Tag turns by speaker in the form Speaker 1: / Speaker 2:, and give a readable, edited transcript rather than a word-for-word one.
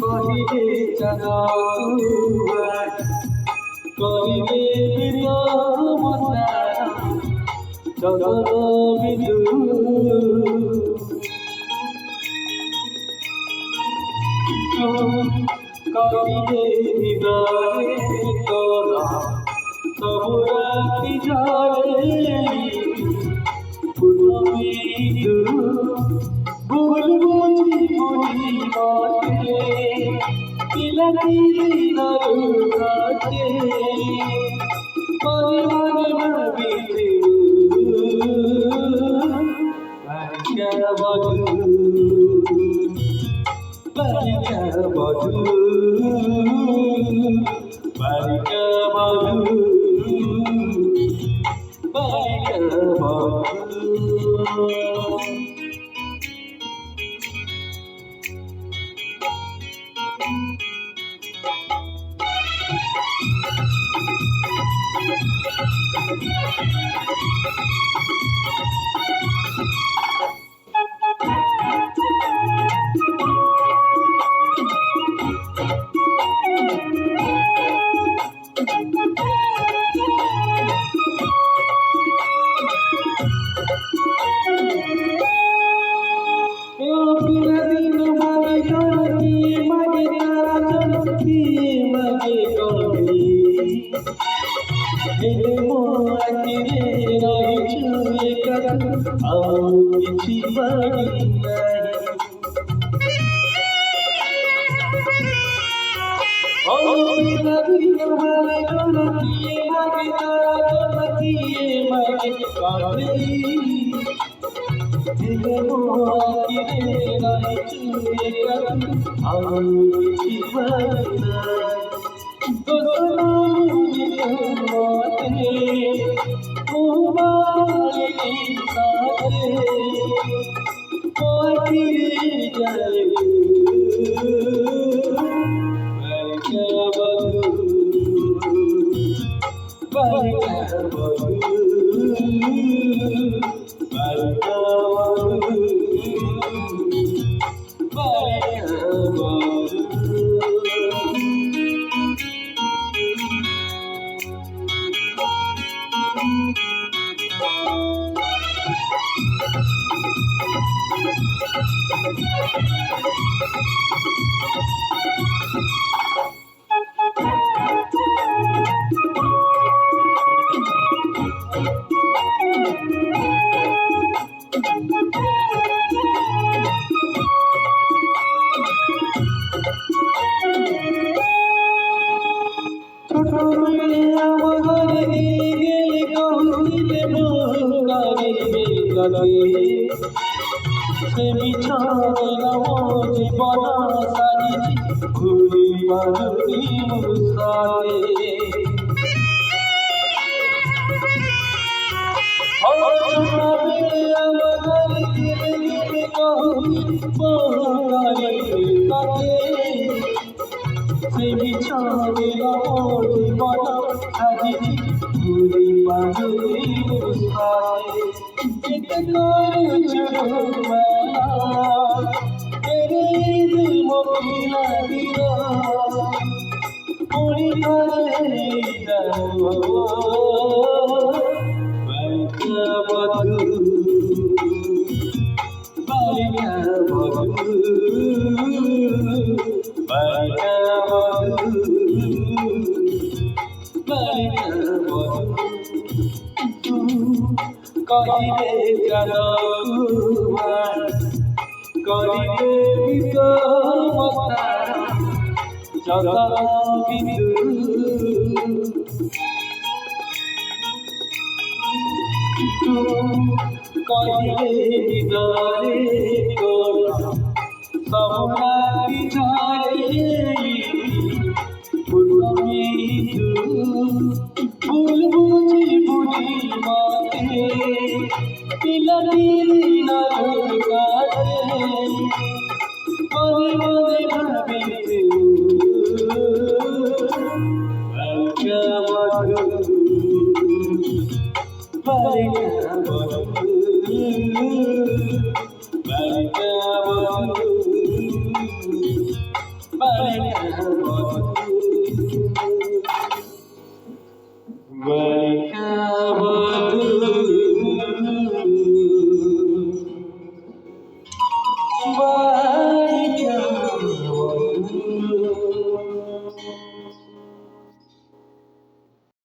Speaker 1: কহিলে জানা কহিলে বিরমতা জগৎ বিদু কহিলে হৃদয়ে তোরা তবরাতি জলে পুরবিদু ভুল বুঝি বুঝি মতে তিলকি নরুতে পরিমল নবিতে বারিকা বধু বারিকা বধু বারিকা বধু বারিকা বধু से बिछाना जीवन सारी भूली बंदी मुसारे से बिछाना जीवन सारी भूली बंदी मुसारे तेरे दिल मोकिला दिया पूरी करे बारिका बधू बारिका बधू बारिका बधू बारिका बधू कहिले जाना कहिले विषमता जगत बिदु कहिले हृदये तोरा सबराति जले पुरबिदु भूल পারিবে বন্ধু পারি